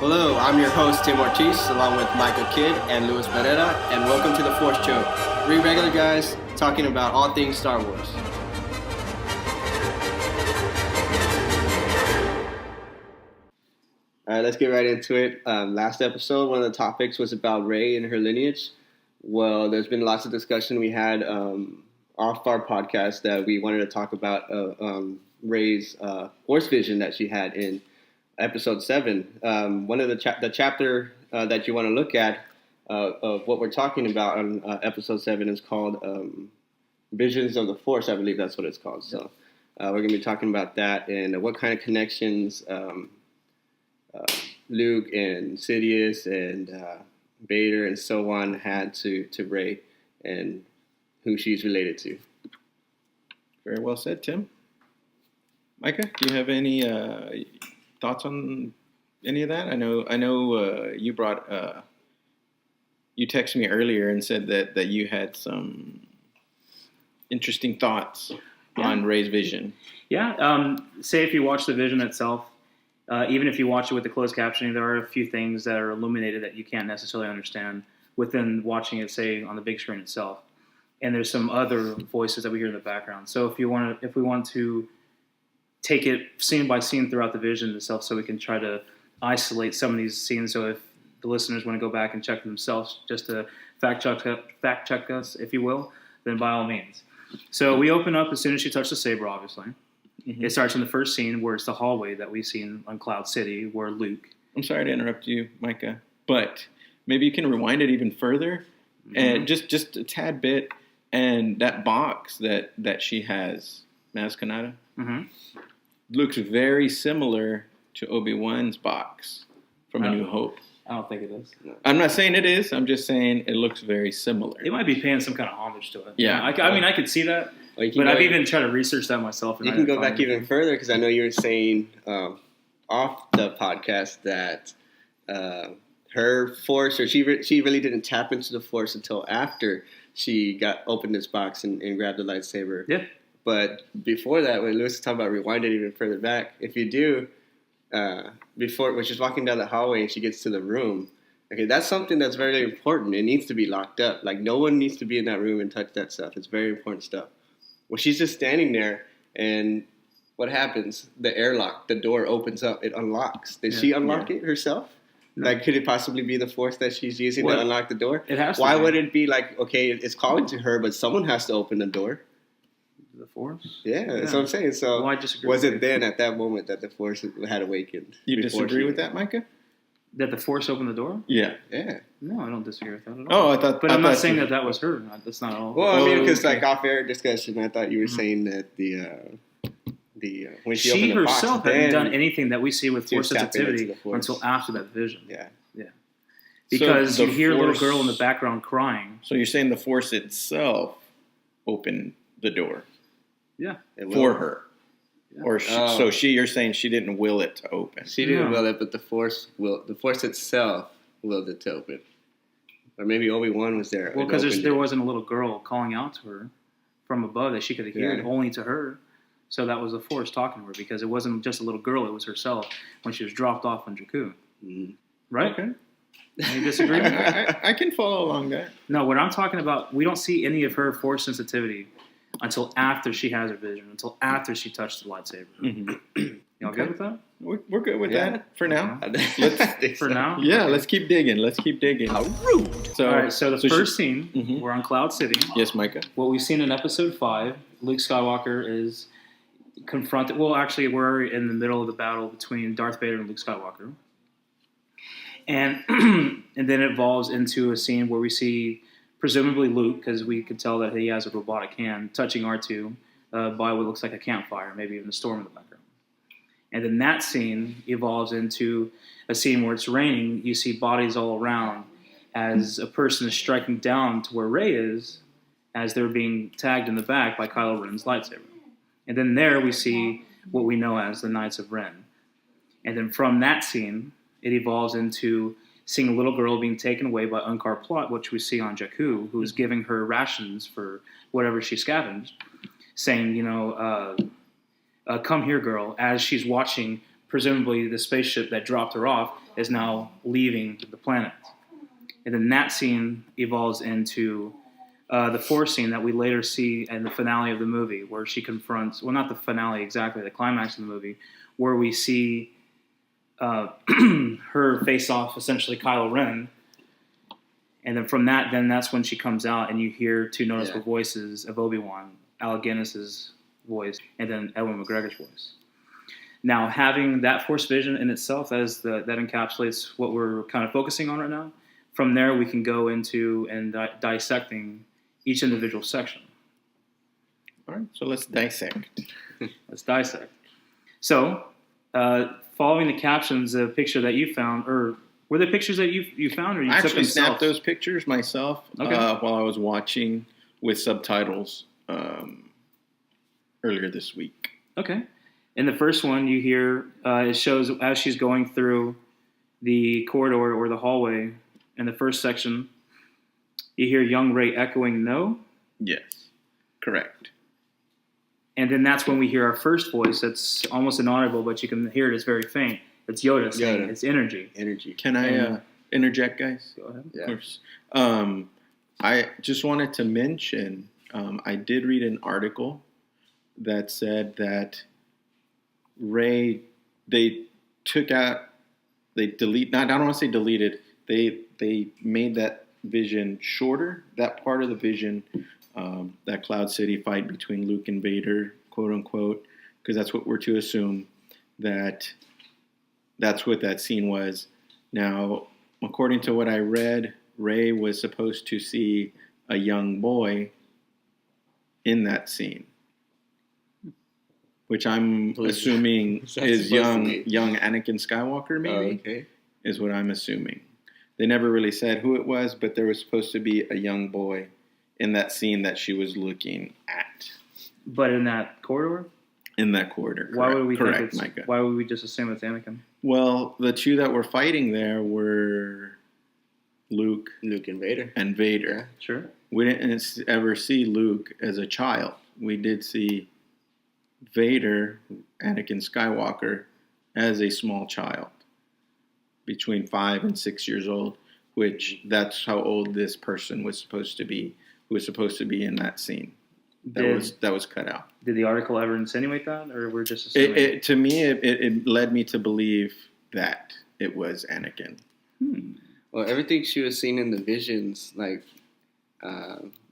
Hello, I'm your host Tim Ortiz, along with Michael Kidd and Luis Pereira, and welcome to the Force Show. Three regular guys talking about all things Star Wars. All right, let's get right into it. Last episode, one of the topics was about Rey and her lineage. Well, there's been lots of discussion we had off our podcast that we wanted to talk about Rey's Force Vision that she had in Episode 7. One of the chapter that you want to look at of what we're talking about on Episode 7 is called Visions of the Force. I believe that's what it's called. So we're going to be talking about that and what kind of connections Luke and Sidious and Vader and so on had to Rey and who she's related to. Very well said, Tim. Micah, do you have any thoughts on any of that? I know. You brought. You texted me earlier and said that you had some interesting thoughts on Reys Vision. Yeah. Say if you watch the Vision itself, even if you watch it with the closed captioning, there are a few things that are illuminated that you can't necessarily understand within watching it, say, on the big screen itself. And there's some other voices that we hear in the background. So if we want to take it scene by scene throughout the Vision itself, so we can try to isolate some of these scenes. So if the listeners want to go back and check themselves, just to fact check us, if you will, then by all means. So we open up as soon as she touched the saber, obviously. Mm-hmm. It starts in the first scene where it's the hallway that we've seen on Cloud City, where Luke. I'm sorry to interrupt you, Micah, but maybe you can rewind it even further, and just a tad bit, and that box that she has, Maz Kanata, looks very similar to Obi-Wan's box from A New Hope. I don't think it is. I'm not saying it is. I'm just saying it looks very similar. It might be paying some kind of homage to it. Yeah. I mean, I could see that. But I've even tried to research that myself. You can go back even further because I know you were saying off the podcast that her Force, or she really didn't tap into the Force until after she opened this box and grabbed the lightsaber. Yeah. But before that, when Lewis was talking about rewind it even further back, if you do, before when she's walking down the hallway and she gets to the room, okay, that's something that's very important. It needs to be locked up. Like, no one needs to be in that room and touch that stuff. It's very important stuff. Well, she's just standing there, and what happens? The airlock, the door opens up. It unlocks. Did she unlock it herself? No. Like, could it possibly be the Force that she's using to unlock the door? It has to Why be. would it be like, okay, it's calling to her, but someone has to open the door? The Force? Yeah, that's what I'm saying. So was it then at that moment that the Force had awakened? You disagree with that, Micah? That the Force opened the door? Yeah. No, I don't disagree with that at all. Oh, I thought. But I'm not saying that was her. That's not all. Well, I mean, because like off-air discussion, I thought you were saying that the when she opened the box, herself hadn't done anything that we see with Force sensitivity until after that Vision. Yeah. Because you hear a little girl in the background crying. So you're saying the Force itself opened the door? Yeah. For her. Yeah. Or you're saying she didn't will it to open. She didn't will it, but the Force itself willed it to open. Or maybe Obi-Wan was there. Well, because there wasn't a little girl calling out to her from above that she could hear only to her. So that was the Force talking to her, because it wasn't just a little girl, it was herself when she was dropped off on Jakku. Mm-hmm. Right? Okay. You disagree? I can follow along that. No, what I'm talking about, we don't see any of her Force sensitivity until after she has her vision, until after she touched the lightsaber. Mm-hmm. Y'all good with that? We're good with that for now. For now? Yeah, let's keep digging. How rude. So, all right, so the first scene, we're on Cloud City. Yes, Micah. What we've seen in Episode 5, Luke Skywalker is confronted. Well, actually, we're in the middle of the battle between Darth Vader and Luke Skywalker. And then it evolves into a scene where we see presumably Luke, because we could tell that he has a robotic hand, touching R2 by what looks like a campfire, maybe even a storm in the background. And then that scene evolves into a scene where it's raining. You see bodies all around as a person is striking down to where Rey is as they're being tagged in the back by Kylo Ren's lightsaber. And then there we see what we know as the Knights of Ren. And then from that scene, it evolves into seeing a little girl being taken away by Unkar Plutt, which we see on Jakku, who's giving her rations for whatever she scavenged, saying, come here, girl, as she's watching presumably the spaceship that dropped her off is now leaving the planet. And then that scene evolves into the Force scene that we later see in the finale of the movie, where she confronts, well, not the finale exactly, the climax of the movie, where we see her face off essentially Kylo Ren. And then from that, that's when she comes out and you hear two noticeable voices of Obi-Wan, Alec Guinness's voice, and then Ewan McGregor's voice. Now, having that Force vision in itself, that encapsulates what we're kind of focusing on right now. From there, we can go into and dissecting each individual section. All right, so let's dissect. Let's dissect. So, following the captions, a picture that you found, or were there pictures that you found, or you I took actually themselves? snapped those pictures myself while I was watching with subtitles earlier this week. Okay. In the first one, you hear it shows as she's going through the corridor or the hallway in the first section, you hear young Rey echoing no. Yes, correct. And then that's when we hear our first voice that's almost inaudible, but you can hear it. It's very faint. It's Yoda saying it's energy. Energy. Can I interject, guys? Go ahead. Yeah. Of course. I just wanted to mention, I did read an article that said that Rey, I don't want to say deleted, they made that vision shorter, that part of the vision, that Cloud City fight between Luke and Vader, quote unquote, because that's what we're to assume that that's what that scene was. Now, according to what I read, Rey was supposed to see a young boy in that scene, which I'm assuming is young Anakin Skywalker, maybe, is what I'm assuming. They never really said who it was, but there was supposed to be a young boy in that scene that she was looking at. But in that corridor? In that corridor. Why would we correct, think it's, Micah. why would we just assume it's Anakin? Well, the two that were fighting there were Luke and Vader. Yeah. Sure. We didn't ever see Luke as a child. We did see Vader, Anakin Skywalker, as a small child, between 5 and 6 years old, which that's how old this person was supposed to be, who was supposed to be in that scene. That was cut out. Did the article ever insinuate that, or we're just assuming? To me, it led me to believe that it was Anakin. Well, everything she was seeing in the visions, like,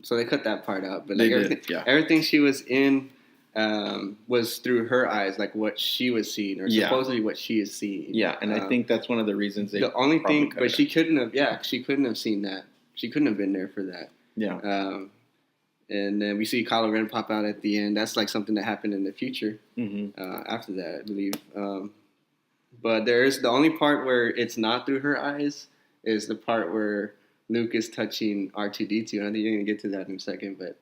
so they cut that part out. But like everything she was in was through her eyes, like what she was seeing, or supposedly what she is seeing. Yeah, and I think that's one of the reasons they. The only thing, but she couldn't have seen that. She couldn't have been there for that. Yeah. And then we see Kylo Ren pop out at the end. That's like something that happened in the future. Mm-hmm. After that, I believe. But there's the only part where it's not through her eyes is the part where Luke is touching R2-D2. I think you're going to get to that in a second, but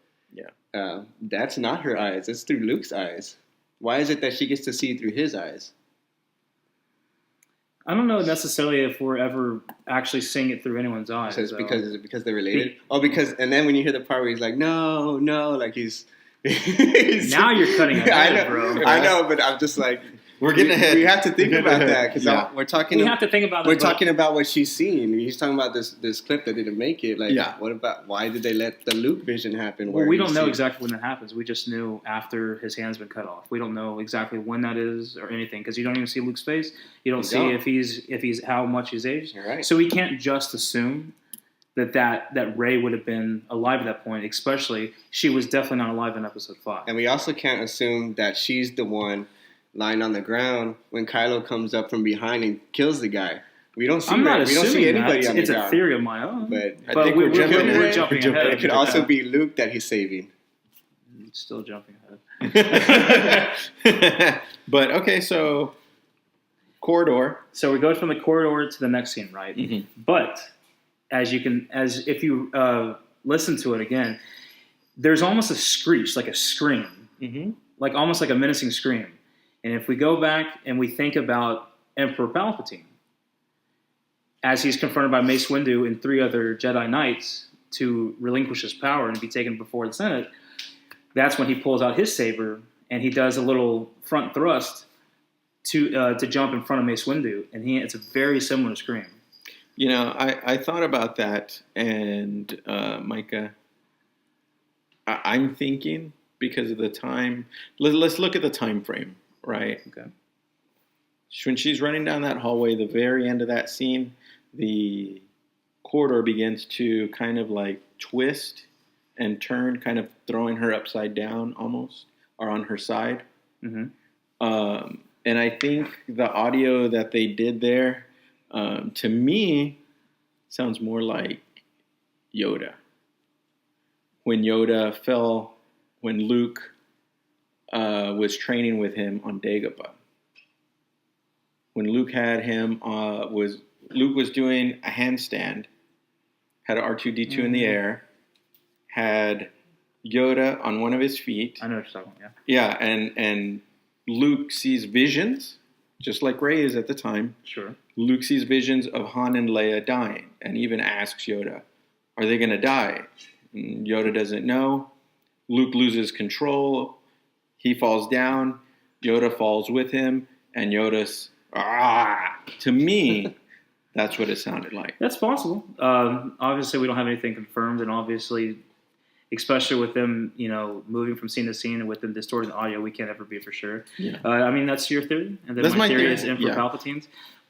that's not her eyes. It's through Luke's eyes. Why is it that she gets to see through his eyes? I don't know necessarily if we're ever actually seeing it through anyone's eyes. So it's because they're related? And then when you hear the part where he's like, no, like he's now you're cutting ahead, bro. I know, but I'm just like, we're getting ahead. We have to think about that because we're talking. We have to think about. We're talking about what she's seeing. He's talking about this clip that didn't make it. Like, what about why did they let the Luke vision happen? Well, we don't know exactly when that happens. We just knew after his hand's been cut off. We don't know exactly when that is or anything because you don't even see Luke's face. You don't see if he's how much he's aged. Right. So we can't just assume that Rey would have been alive at that point. Especially she was definitely not alive in Episode 5. And we also can't assume that she's the one lying on the ground when Kylo comes up from behind and kills the guy. We don't see anybody on the ground. It's a theory of my own. But I think we're jumping ahead. It could also be Luke that he's saving. Still jumping ahead. But okay, so corridor. So we go from the corridor to the next scene, right? Mm-hmm. But if you listen to it again, there's almost a screech, like a scream, like almost like a menacing scream. And if we go back and we think about Emperor Palpatine, as he's confronted by Mace Windu and 3 other Jedi Knights to relinquish his power and be taken before the Senate, that's when he pulls out his saber and he does a little front thrust to jump in front of Mace Windu, and it's a very similar scream. You know, I thought about that, and Micah, I'm thinking because of the time. Let's look at the time frame, right? Okay. When she's running down that hallway, the very end of that scene, the corridor begins to kind of like twist and turn, kind of throwing her upside down almost, or on her side. Mm-hmm. And I think the audio that they did there, to me, sounds more like Yoda. When Yoda fell, when Luke was training with him on Dagobah. When Luke had him, Luke was doing a handstand, had R2-D2 in the air, had Yoda on one of his feet. I know what you're talking about, yeah. Yeah, and Luke sees visions, just like Rey is at the time. Sure. Luke sees visions of Han and Leia dying, and even asks Yoda, are they going to die? And Yoda doesn't know. Luke loses control. He falls down. Yoda falls with him, and Yoda's, to me, that's what it sounded like. That's possible. Obviously, we don't have anything confirmed, and obviously, especially with them, moving from scene to scene and with them distorting the audio, we can't ever be for sure. Yeah. I mean, that's your theory, and then That's my my theory theory, is in for yeah. Palpatine's.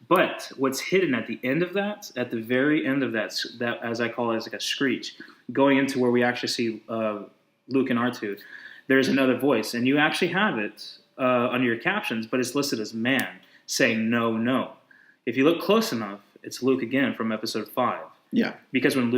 But what's hidden at the end of that, at the very end of that as I call it, is like a screech, going into where we actually see Luke and R2. There's another voice, and you actually have it under your captions, but it's listed as man, saying no, no. If you look close enough, it's Luke again from Episode 5. Yeah. Because when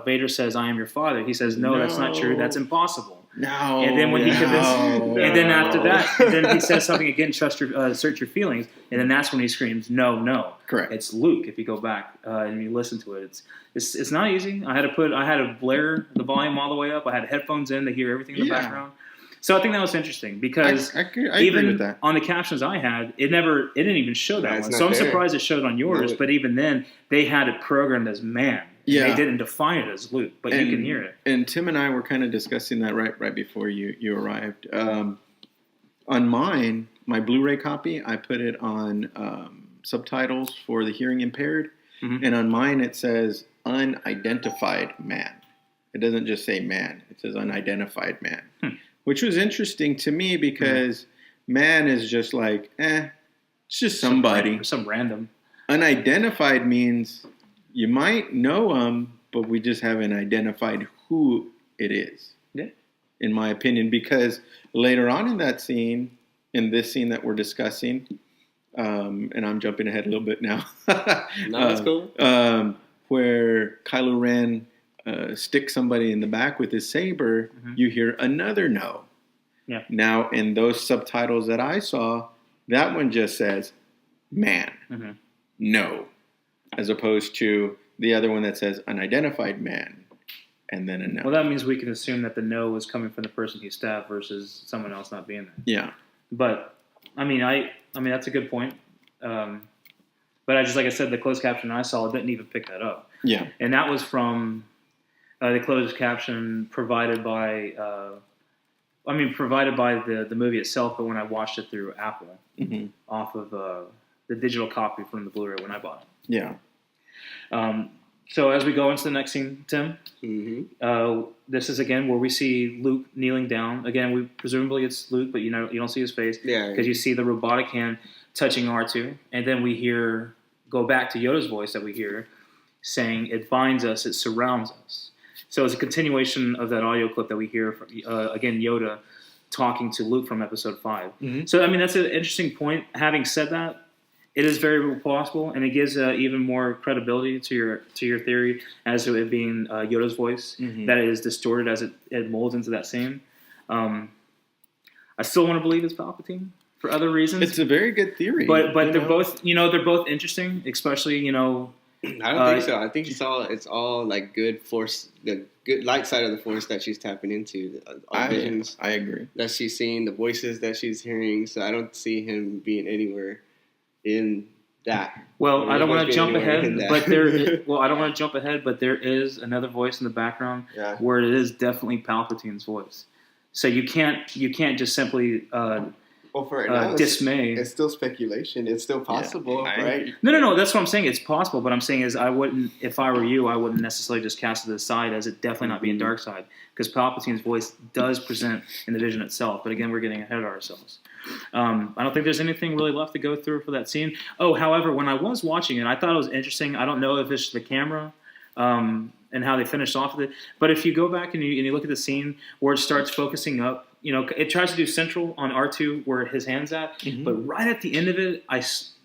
Vader says, "I am your father," he says, "No, that's not true. That's impossible." No. And then when he convinces, and then after that, then he says something again, search your feelings, and then that's when he screams, "No, no." Correct. It's Luke. If you go back and you listen to it, it's not easy. I had to blare the volume all the way up. I had headphones in to hear everything in the background. So I think that was interesting because I even agree with that. on the captions I had, it didn't even show that one. So I'm surprised it showed on yours. But even then, they had it programmed as man. Yeah. They didn't define it as Luke, but you can hear it. And Tim and I were kind of discussing that right before you arrived. On mine, my Blu-ray copy, I put it on subtitles for the hearing impaired. Mm-hmm. And on mine, it says unidentified man. It doesn't just say man. It says unidentified man. Which was interesting to me because man is just like, it's just somebody. Some random. Unidentified means you might know them, but we just haven't identified who it is. Yeah. In my opinion, because later on in that scene, in this scene that we're discussing, and I'm jumping ahead a little bit now. No, that's cool. Where Kylo Ren sticks somebody in the back with his saber, you hear another no. Yeah. Now, in those subtitles that I saw, that one just says man, no, as opposed to the other one that says unidentified man, and then a no. Well, that means we can assume that the no is coming from the person he stabbed versus someone else not being there. Yeah. But I mean, that's a good point. But like I said, the closed caption I saw didn't even pick that up. Yeah. And that was from the closed caption provided by the movie itself, but when I watched it through Apple, off of the digital copy from the Blu-ray when I bought it. Yeah. So as we go into the next scene, Tim, this is again where we see Luke kneeling down. Again, presumably it's Luke, but you don't see his face because you see the robotic hand touching R2, and then we go back to Yoda's voice that we hear saying, "It binds us, it surrounds us." So it's a continuation of that audio clip that we hear from again Yoda talking to Luke from Episode 5. So I mean that's an interesting point. Having said that, it is very possible, and it gives even more credibility to your theory as to it being Yoda's voice that is distorted as it molds into that scene. I still want to believe it's Palpatine for other reasons. It's a very good theory, but they're both interesting, especially I don't think so. I think it's all like good force, the good light side of the force that she's tapping into. Visions. I agree that she's seeing, the voices that she's hearing. So I don't see him being anywhere in that. Well, I don't want to jump ahead, but I don't want to jump ahead, but there is another voice in the background where it is definitely Palpatine's voice. So you can't just simply. Well, for now, dismay. It's still speculation. It's still possible, right? No. That's what I'm saying. It's possible, but I'm saying is I wouldn't, if I were you, I wouldn't necessarily just cast it aside as it definitely not being dark side, because Palpatine's voice does present in the vision itself. But again, we're getting ahead of ourselves. I don't think there's anything really left to go through for that scene. Oh, however, when I was watching it, I thought it was interesting. I don't know if it's the camera and how they finished off with it, but if you go back and you look at the scene where it starts focusing up, it tries to do central on R2 where his hand's at, but right at the end of it,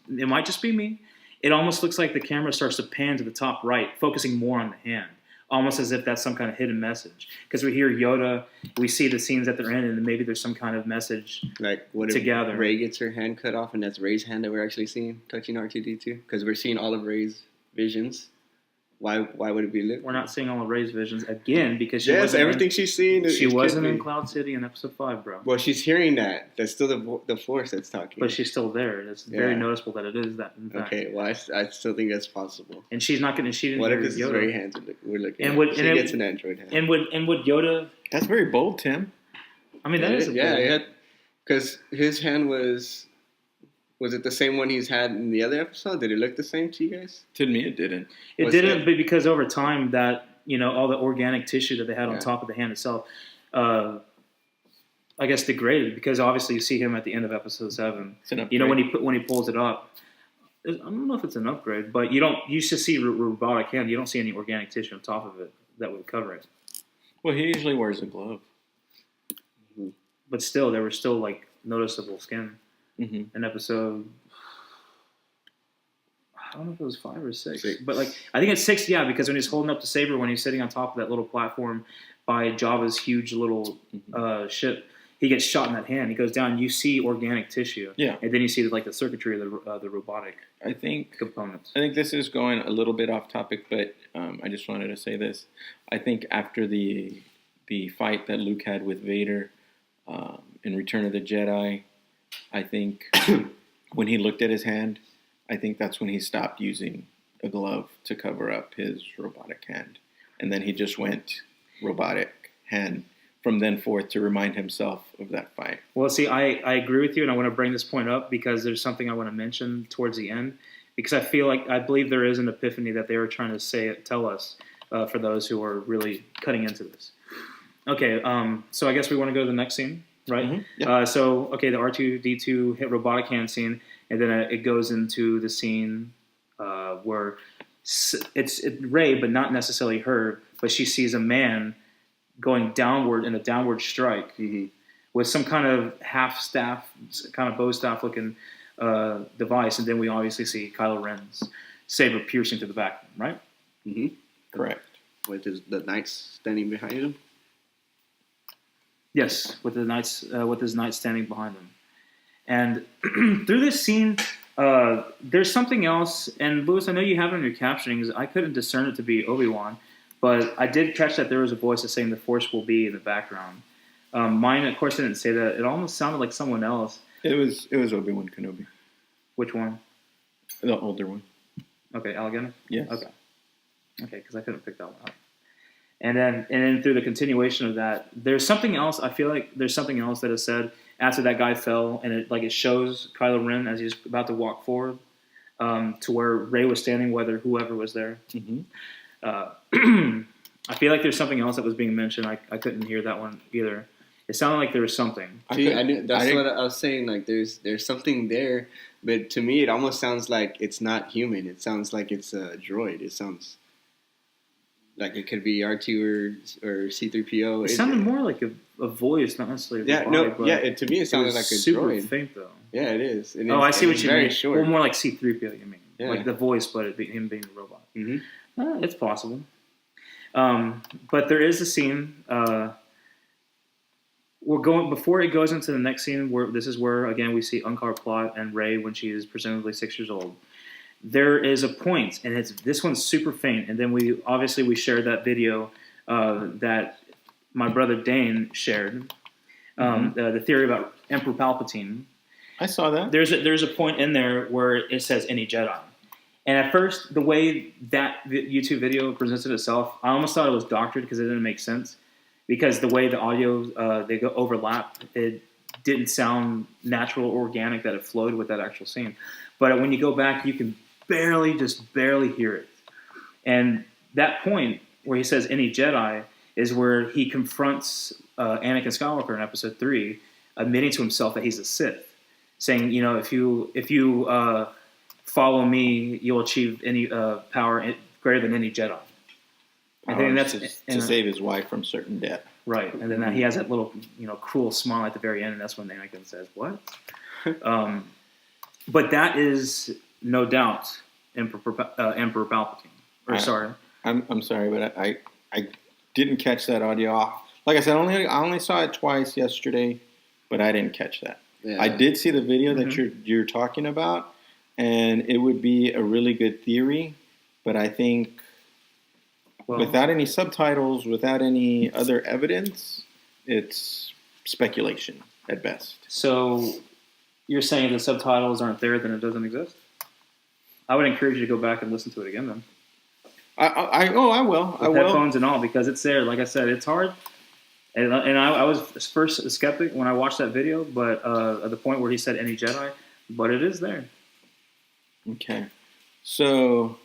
it might just be me. It almost looks like the camera starts to pan to the top right, focusing more on the hand, almost as if that's some kind of hidden message. Because we hear Yoda, we see the scenes at their end, and maybe there's some kind of message. Like what if together. Rey gets her hand cut off, and that's Rey's hand that we're actually seeing touching R2D2? Because we're seeing all of Rey's visions. Why would it be lit? We're not seeing all of Rey's visions again because everything she's seeing. She wasn't in Cloud City in Episode 5, bro. Well, she's hearing that. That's still the Force that's talking. But she's still there. It's very noticeable that it is that. In fact. Okay, well, I still think that's possible. And she's not going to. She didn't. What hear if it's Yoda. Rey hands we're looking? And she gets an android hand. And would Yoda? That's very bold, Tim. I mean, that is bold. Because his hand was. Was it the same one he's had in the other episode? Did it look the same to you guys? To me, it didn't. It didn't, but because over time that all the organic tissue that they had on top of the hand itself, I guess degraded. Because obviously you see him at the end of Episode 7. When he pulls it up. I don't know if it's an upgrade, but you used to see robotic hand. You don't see any organic tissue on top of it that would cover it. Well, he usually wears a glove. But still, there was still like noticeable skin. An episode, I don't know if it was 5 or 6, but like I think it's 6. Yeah, because when he's holding up the saber, when he's sitting on top of that little platform by Jabba's huge little ship, he gets shot in that hand. He goes down. You see organic tissue, and then you see like the circuitry of the robotic. Components. I think this is going a little bit off topic, but I just wanted to say this. I think after the fight that Luke had with Vader in Return of the Jedi. I think when he looked at his hand, I think that's when he stopped using a glove to cover up his robotic hand. And then he just went robotic hand from then forth to remind himself of that fight. Well, see, I agree with you, and I want to bring this point up because there's something I want to mention towards the end. Because I believe there is an epiphany that they were trying to tell us for those who are really cutting into this. Okay, so I guess we want to go to the next scene. Right. Mm-hmm. Yep. The R2D2 hit robotic hand scene, and then it goes into the scene where it's Rey, but not necessarily her, but she sees a man going downward in a downward strike with some kind of half staff, kind of bow staff looking device, and then we obviously see Kylo Ren's saber piercing to the back. Right. Mm-hmm. Correct. With the knights standing behind him. Yes, with his knight standing behind him, and through this scene, there's something else. And Louis, I know you have it in your captionings. I couldn't discern it to be Obi-Wan, but I did catch that there was a voice that's saying the Force will be in the background. Mine, of course, didn't say that. It almost sounded like someone else. It was Obi-Wan Kenobi. Which one? The older one. Okay, Allegany? Yes. Okay, because I couldn't pick that one up. And then through the continuation of that, there's something else. I feel like there's something else that is said after that guy fell, and it shows Kylo Ren as he's about to walk forward to where Rey was standing, whoever was there. Mm-hmm. I feel like there's something else that was being mentioned. I couldn't hear that one either. It sounded like there was something. I knew, that's what I was saying. Like there's something there, but to me it almost sounds like it's not human. It sounds like it's a droid. It sounds like it could be R2 or C-3PO. It sounded more like a voice, not necessarily a body, to me it sounded like a super droid. faint, though. Yeah, it is. And I see what you mean. Short. Well, more like C-3PO, you mean. Yeah. Like the voice, but him being a robot. Mm-hmm. It's possible. But there is a scene. Before it goes into the next scene, this is where, again, we see Unkar Plot and Rey when she is presumably 6 years old. There is a point, and this one's super faint. And then we shared that video that my brother Dane shared, the theory about Emperor Palpatine. I saw that. There's a point in there where it says any Jedi. And at first, the way that YouTube video presented itself, I almost thought it was doctored because it didn't make sense. Because the way the audio they go overlap, it didn't sound natural or organic, that it flowed with that actual scene. But when you go back, you can barely hear it. And that point where he says any Jedi is where he confronts Anakin Skywalker in Episode 3, admitting to himself that he's a Sith, saying, if you follow me, you'll achieve any power greater than any Jedi. I think that's to save his wife from certain death. Right, and then he has that little, cruel smile at the very end, and that's when Anakin says, "What?" But that is no doubt Emperor Palpatine. I'm sorry, but I didn't catch that audio. Like I said, I only saw it twice yesterday, but I didn't catch that. Yeah. I did see the video that you're talking about, and it would be a really good theory, but I think without any subtitles, without any other evidence, it's speculation at best. So you're saying if the subtitles aren't there, then it doesn't exist? I would encourage you to go back and listen to it again, then. I will. With headphones and all, because it's there. Like I said, it's hard. And I was first a skeptic when I watched that video, but at the point where he said any Jedi, but it is there. Okay. So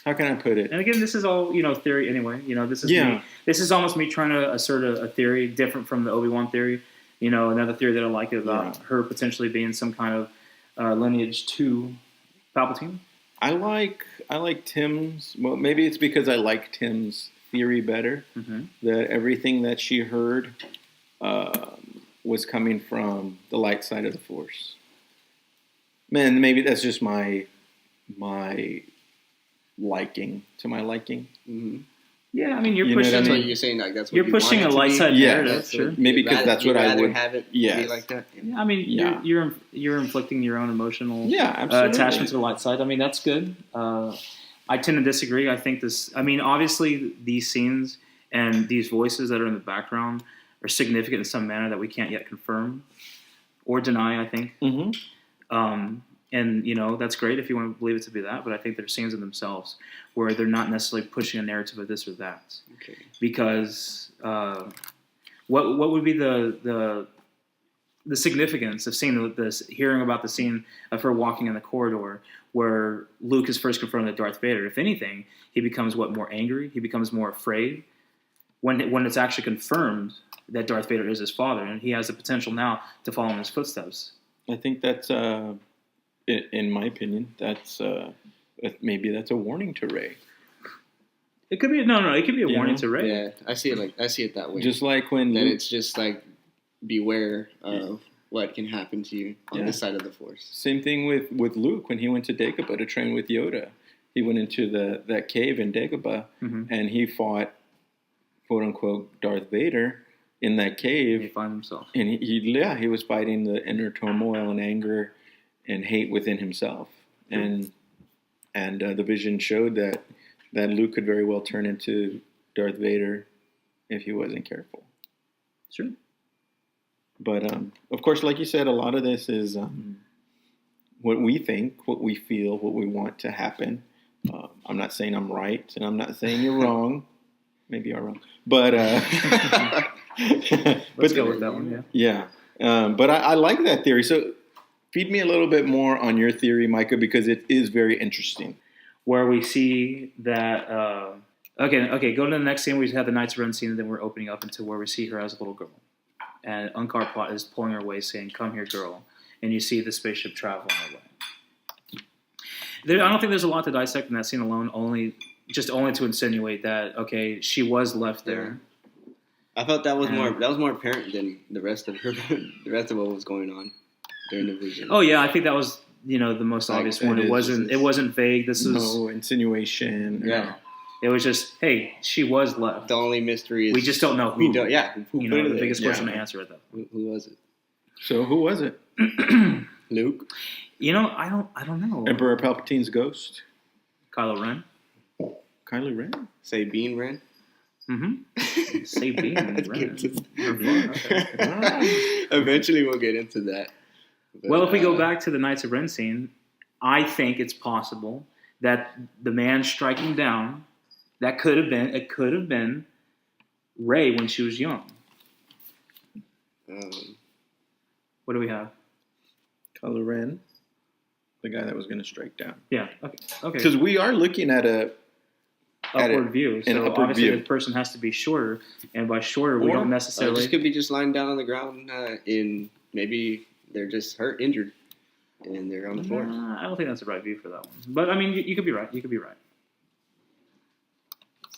how can I put it? And again, this is all, theory anyway. This is me. This is almost me trying to assert a theory different from the Obi-Wan theory. Another theory that I like about her potentially being some kind of lineage to Palpatine. I like Tim's. Well, maybe it's because I like Tim's theory better. Mm-hmm. That everything that she heard was coming from the light side of the Force. Man, maybe that's just my liking. Mm-hmm. Yeah, I mean, you're pushing. That's what you're saying. Like that's what you're pushing a light side narrative. Sure. Maybe because that's what I would have it. Yes. Be like that. Yeah, I mean, you're inflicting your own emotional attachment to the light side. I mean, that's good. I tend to disagree. I think this. I mean, obviously, these scenes and these voices that are in the background are significant in some manner that we can't yet confirm or deny. I think. Mm-hmm. And, that's great if you want to believe it to be that, but I think they're scenes in themselves where they're not necessarily pushing a narrative of this or that. Okay. Because what would be the significance of seeing this, hearing about the scene of her walking in the corridor where Luke is first confronted with Darth Vader? If anything, he becomes more angry? He becomes more afraid when it's actually confirmed that Darth Vader is his father, and he has the potential now to follow in his footsteps. I think that's... in my opinion, that's maybe that's a warning to Rey. It could be It could be a warning to Rey. Yeah, I see it that way. Just like when then it's just like beware of what can happen to you on this side of the Force. Same thing with Luke when he went to Dagobah to train with Yoda. He went into that cave in Dagobah and he fought, quote unquote, Darth Vader in that cave. He found himself, and he was fighting the inner turmoil and anger and hate within himself, and the vision showed that Luke could very well turn into Darth Vader if he wasn't careful. Sure. But of course, like you said, a lot of this is what we think, what we feel, what we want to happen. I'm not saying I'm right, and I'm not saying you're wrong. Maybe you're wrong, but let's go with that one. Yeah. But I like that theory. So. Feed me a little bit more on your theory, Micah, because it is very interesting. Where we see that... Okay, go to the next scene. We have the Knights of Ren scene, and then we're opening up into where we see her as a little girl. And Unkar Plot is pulling her away, saying, "Come here, girl." And you see the spaceship traveling away. I don't think there's a lot to dissect in that scene alone, only to insinuate that, okay, she was left there. I felt that was more apparent than the rest of what was going on. During the vision. Oh yeah, I think that was the most obvious one. It wasn't vague. This was no insinuation. Yeah, it was just, hey, she was left. The only mystery is we just don't know who. We don't. Yeah, who the biggest question to answer at that. Who was it? So who was it? Luke. I don't know. Emperor Palpatine's ghost. Kylo Ren. Kylo Ren. Sabine Wren. Mm-hmm. Sabine Wren. Eventually, we'll get into that. But, well, if we go back to the Knights of Ren scene, I think it's possible that the man striking down, it could have been Rey when she was young. What do we have? Kylo Ren, the guy that was going to strike down. Yeah. Okay. Because we are looking at Upward view. So upward obviously view. the person has to be shorter, and by shorter we Or, don't necessarily. This could be just lying down on the ground. Maybe they're just injured, and they're on the floor. I don't think that's the right view for that one. But I mean, you could be right. You could be right.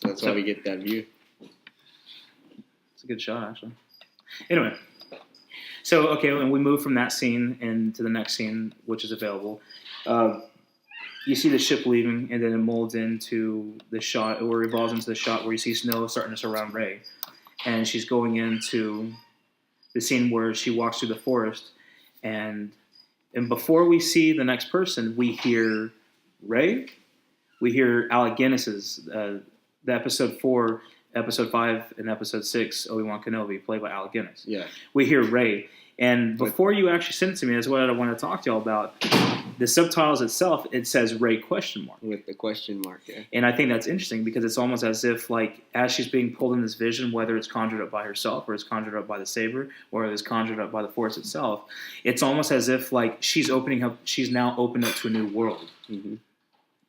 So that's why we get that view. It's a good shot, actually. Anyway, so okay, and we move from that scene into the next scene, which is available. You see the ship leaving, and then it molds into the shot, or revolves into the shot where you see snow starting to surround Rey, and she's going into the scene where she walks through the forest, and before we see the next person, we hear Rey, we hear Alec Guinness's the episode 4, episode 5, and episode 6 Obi-Wan Kenobi, played by Alec Guinness. Yeah. We hear Rey, and before you actually send it to me, that's what I want to talk to y'all about. The subtitles itself, it says Rey ? With the question mark, yeah. And I think that's interesting because it's almost as if, like, as she's being pulled in this vision, whether it's conjured up by herself or it's conjured up by the saber or it's conjured up by the Force itself, it's almost as if, like, she's now opened up to a new world. Mm-hmm.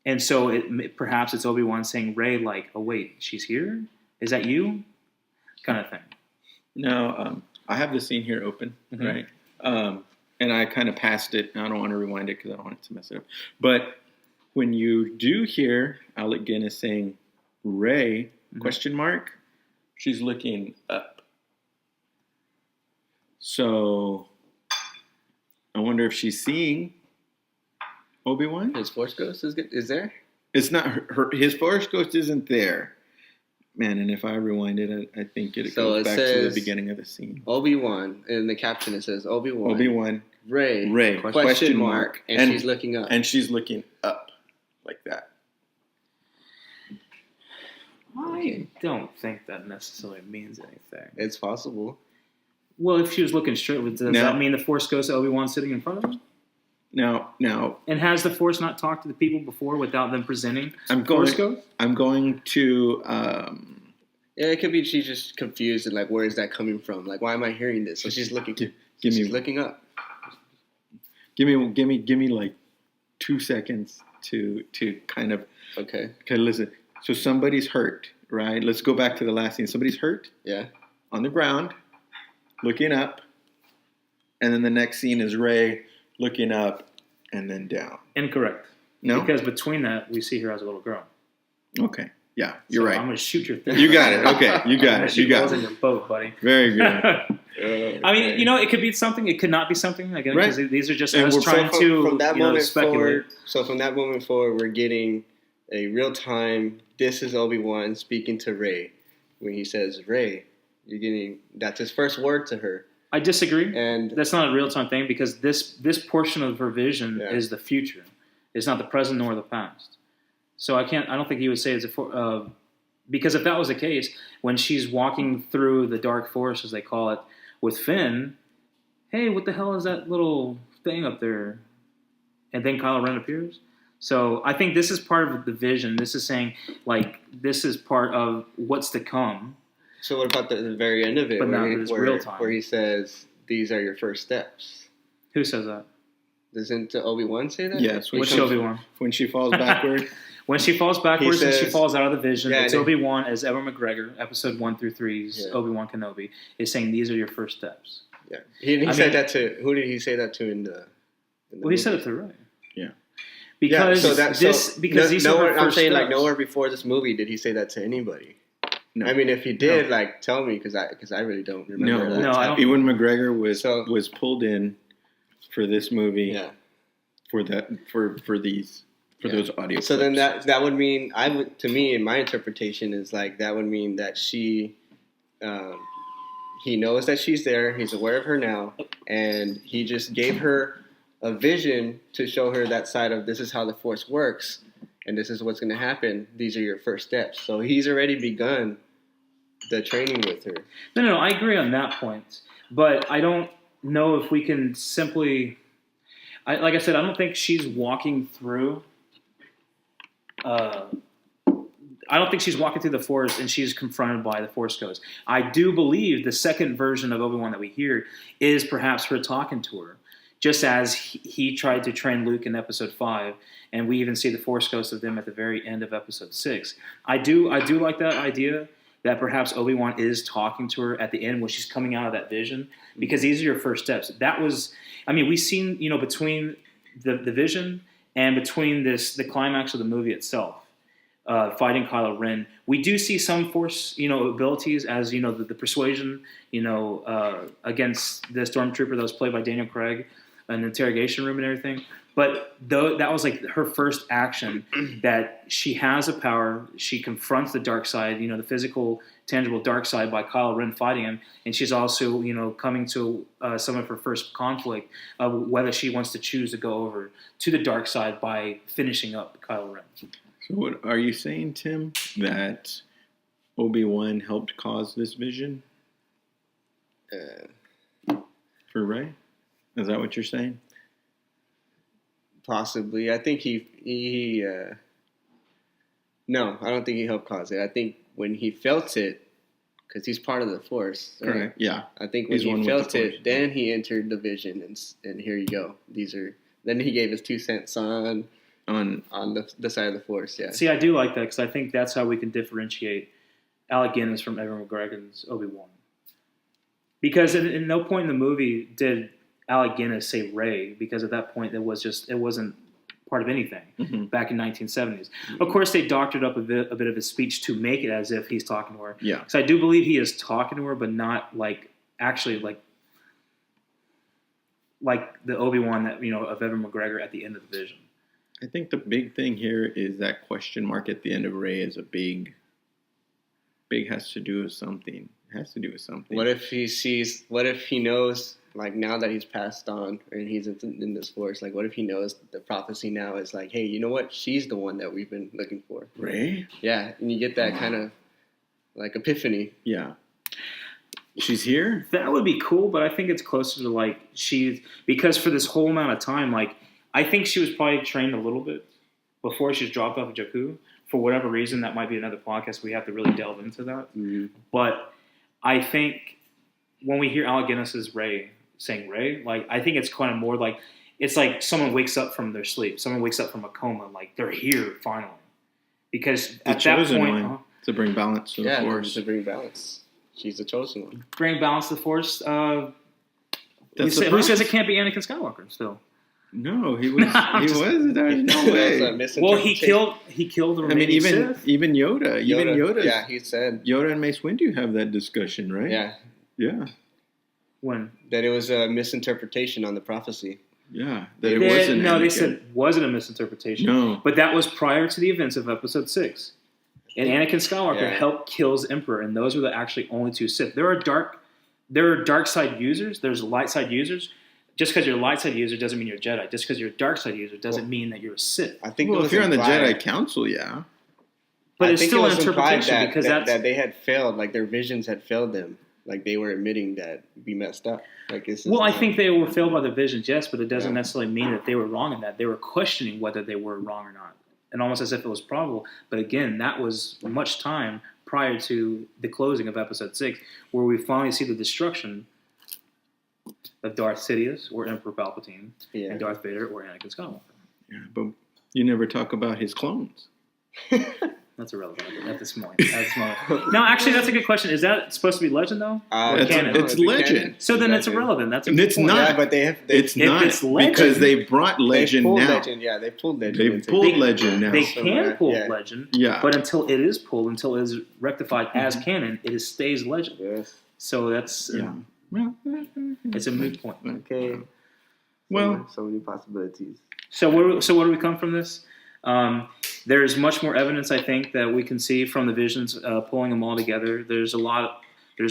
And so perhaps it's Obi-Wan saying, Rey, like, oh, wait, she's here? Is that you? Kind of thing. No, I have the scene here open, right? And I kind of passed it. I don't want to rewind it because I don't want it to mess it up. But when you do hear Alec Guinness saying Rey ? She's looking up. So I wonder if she's seeing Obi-Wan. His Force Ghost is there? It's not his Force Ghost isn't there. Man, and if I rewind it, I think it goes back to the beginning of the scene. Obi-Wan. In the caption it says Obi-Wan. Obi-Wan. Rey. Question mark. And she's looking up. And she's looking up like that. I don't think that necessarily means anything. It's possible. Well, if she was looking straight, does that mean the Force goes to Obi-Wan sitting in front of her? Now. And has the Force not talked to the people before without them presenting Force Ghost? I'm going to... Yeah, it could be she's just confused and like, where is that coming from? Like, why am I hearing this? So she's looking. She's looking up. Give me like 2 seconds to kind of. Okay. Okay, listen. So somebody's hurt, right? Let's go back to the last scene. Somebody's hurt. Yeah. On the ground, looking up, and then the next scene is Rey looking up and then down. Incorrect. No. Because between that, we see her as a little girl. Okay. Yeah, you're right. I'm going to shoot your thing. You got it. Okay, you got it. You got it. in your boat, buddy. Very good. I mean, it could be something. It could not be something. Again, right. Because these are just us trying to from that moment speculate. forward. So from that moment forward, we're getting a real time. This is Obi-Wan speaking to Rey. When he says Rey, you're getting that's his first word to her. I disagree. And that's not a real time thing because this portion of her vision is the future. It's not the present nor the past. So I don't think he would say it's because if that was the case, when she's walking through the dark forest, as they call it, with Finn, hey, what the hell is that little thing up there? And then Kylo Ren appears. So I think this is part of the vision. This is saying, like, this is part of what's to come. So what about the very end of it, but not real time, where he says, "These are your first steps"? Who says that? Doesn't Obi-Wan say that? Yes. Which Obi-Wan? When she falls backward. When she falls backwards and she falls out of the vision, it's Obi-Wan as Evan McGregor, episode 1 through 3's Obi-Wan Kenobi, is saying these are your first steps. Yeah. He said that to, who did he say that to in the movie? He said it to Rey. Yeah. Because these are her I'm first saying, steps. like, nowhere before this movie did he say that to anybody. No. I mean, if he did, like, tell me, because I really don't remember that. No, I don't. Ewan McGregor was pulled in for this movie. Yeah. For those audio. So clips. then that would mean to me, in my interpretation, is like that would mean that he knows that she's there. He's aware of her now, and he just gave her a vision to show her that side of this is how the Force works, and this is what's going to happen. These are your first steps. So he's already begun the training with her. No, I agree on that point, but I don't know if we can simply. Like I said, I don't think she's walking through I don't think she's walking through the Force and she's confronted by the Force Ghost. I do believe the second version of Obi-Wan that we hear is perhaps her talking to her, just as he tried to train Luke in Episode 5, and we even see the Force Ghost of them at the very end of Episode 6. I do like that idea that perhaps Obi-Wan is talking to her at the end when she's coming out of that vision, because these are your first steps. That was, I mean, we've seen, between the vision and between the climax of the movie itself, fighting Kylo Ren, we do see some Force, abilities as, the persuasion, against the Stormtrooper that was played by Daniel Craig in the interrogation room and everything. But that was like her first action, that she has a power. She confronts the dark side, the physical, tangible dark side by Kylo Ren fighting him. And she's also, coming to some of her first conflict of whether she wants to choose to go over to the dark side by finishing up Kylo Ren. So what are you saying, Tim, that Obi-Wan helped cause this vision for Rey? Is that what you're saying? Possibly. I think he no, I don't think he helped cause it. I think when he felt it, because he's part of the Force. Right? Correct. Yeah. I think when he felt it, then he entered the vision, and here you go. Then he gave his 2 cents on the side of the Force. Yeah. See, I do like that, because I think that's how we can differentiate Alec Guinness from Evan McGregor's Obi-Wan. Because in no point in the movie did Alec Guinness say Rey, because at that point it wasn't part of anything back in 1970s. Of course, they doctored up a bit of his speech to make it as if he's talking to her. Yeah. So I do believe he is talking to her, but not like actually like the Obi-Wan that of Evan McGregor at the end of the vision. I think the big thing here is that question mark at the end of Rey is a big has to do with something. It has to do with something. What if he knows, like, now that he's passed on and he's in this Force, like, what if he knows the prophecy now is like, hey, you know what? She's the one that we've been looking for. Rey? Yeah, and you get that kind of, like, epiphany. Yeah. She's here? That would be cool, but I think it's closer to, like, because for this whole amount of time, like, I think she was probably trained a little bit before she was dropped off of Jakku. For whatever reason, that might be another podcast. We have to really delve into that. Mm-hmm. But I think when we hear Alec Guinness's Rey saying Rey, like, I think it's kind of more like, it's like someone wakes up from their sleep. Someone wakes up from a coma. Like, they're here finally. Because at that point... to bring balance to the Force. To bring balance. She's the chosen one. Bring balance to the Force. Who says it can't be Anakin Skywalker still? No, he was. He was. There's no way. Well, he killed the remaining Sith. Even Yoda. Even Yoda. Yeah, he said. Yoda and Mace Windu have that discussion, right? Yeah. Yeah. When? That it was a misinterpretation on the prophecy. Yeah. That it wasn't. No, they said wasn't a misinterpretation. No. But that was prior to the events of Episode 6. And Anakin Skywalker helped kill the Emperor, and those were the actually only 2 Sith. There are dark side users. There's light side users. Just because you're a light side user doesn't mean you're a Jedi. Just because you're a dark side user doesn't mean that you're a Sith. I think if you're on the Jedi Council, yeah. But it's still an interpretation because that they had failed, like their visions had failed them. Like they were admitting that we messed up. Like I think they were failed by the visions, yes, but it doesn't necessarily mean that they were wrong in that. They were questioning whether they were wrong or not. And almost as if it was probable. But again, that was much time prior to the closing of Episode 6, where we finally see the destruction of Darth Sidious or Emperor Palpatine and Darth Vader or Anakin Skywalker. Yeah, but you never talk about his clones. That's irrelevant at this moment. No, actually, that's a good question. Is that supposed to be legend, though? Canon? It's legend. So then it's irrelevant. That's a good it's point. not. Yeah, but it's not because they brought legend now. Legend. Yeah, they pulled legend. They pulled legend now. They can pull legend. Yeah. But until it is rectified as canon, it stays legend. Yes. So that's it's a moot point. Okay. Well, so many possibilities. So what do we come from this? There's much more evidence, I think, that we can see from the visions, pulling them all together. There's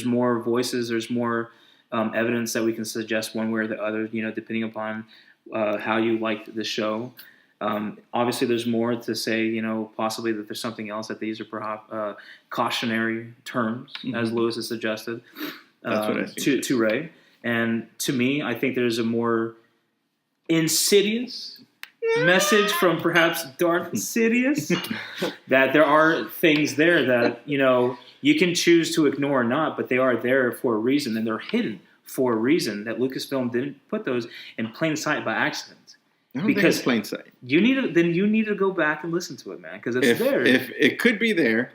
more voices. There's more evidence that we can suggest one way or the other, depending upon how you like the show. Obviously, there's more to say, possibly that there's something else, that these are perhaps cautionary terms, as Lewis has suggested, to Rey. And to me, I think there's a more insidious message from perhaps Darth Sidious that there are things there that, you can choose to ignore or not, but they are there for a reason, and they're hidden for a reason that Lucasfilm didn't put those in plain sight by accident. I don't think it's plain sight. You need to go back and listen to it, man, because it's there. If it could be there,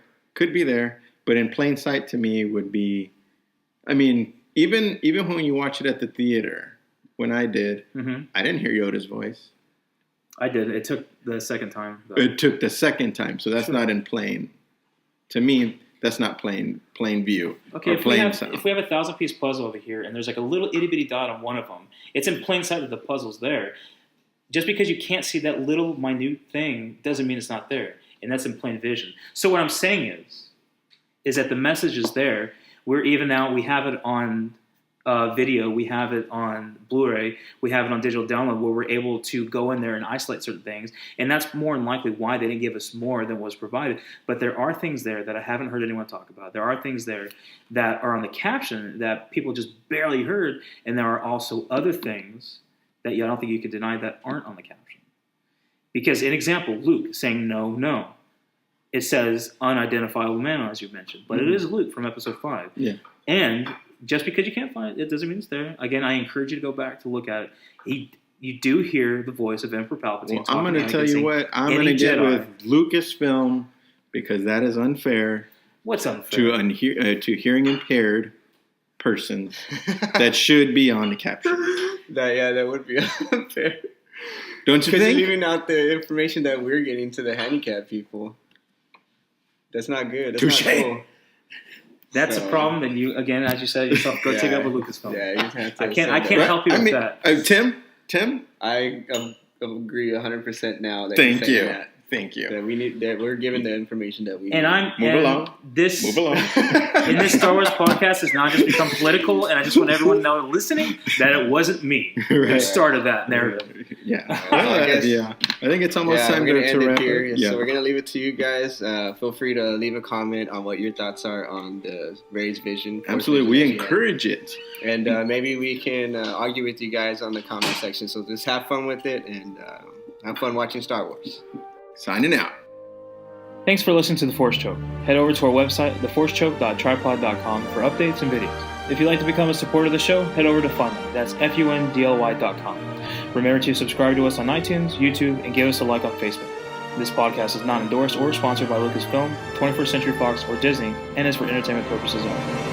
but in plain sight to me would be, I mean, even when you watch it at the theater, when I did, I didn't hear Yoda's voice. I did. It took the second time. Though. It took the second time, so that's not in plain. To me, that's not plain view. Okay, if we have a 1,000-piece puzzle over here, and there's like a little itty-bitty dot on one of them, it's in plain sight that the puzzle's there. Just because you can't see that little minute thing doesn't mean it's not there, and that's in plain vision. So what I'm saying is that the message is there. We have it on video, we have it on Blu-ray, we have it on digital download, where we're able to go in there and isolate certain things, and that's more than likely why they didn't give us more than was provided. But there are things there that I haven't heard anyone talk about. There are things there that are on the caption that people just barely heard, and there are also other things that I don't think you could deny that aren't on the caption. Because, an example, Luke saying no. It says unidentifiable man, as you mentioned, but it is Luke from Episode 5. Yeah. And just because you can't find it, it doesn't mean it's there. Again, I encourage you to go back to look at it. You do hear the voice of Emperor Palpatine. Well, I'm going to tell you what. I'm going to get with Lucasfilm, because that is unfair. What's unfair? To hearing impaired persons that should be on the caption. That would be unfair. Don't you think? Because leaving out the information that we're getting to the handicapped people. That's not good. That's Touché. not cool. That's a problem that you, again, as you said yourself, go take up with Lucasfilm. Yeah, you have to. I can't help you with that. Tim? I agree 100% now. That Thank you. Thank you. That we're given the information that we need. Move along. And this Star Wars podcast has not just become political, and I just want everyone to know listening that it wasn't me who started that narrative. Yeah. I think it's almost time to wrap it here. So we're going to leave it to you guys. Feel free to leave a comment on what your thoughts are on the Reys Vision. Absolutely. We encourage it. And maybe we can argue with you guys on the comment section. So just have fun with it and have fun watching Star Wars. Signing out. Thanks for listening to The Force Choke. Head over to our website, theforcechoke.tripod.com, for updates and videos. If you'd like to become a supporter of the show, head over to Fundly. That's fundly.com. Remember to subscribe to us on iTunes, YouTube, and give us a like on Facebook. This podcast is not endorsed or sponsored by Lucasfilm, 21st Century Fox, or Disney, and is for entertainment purposes only.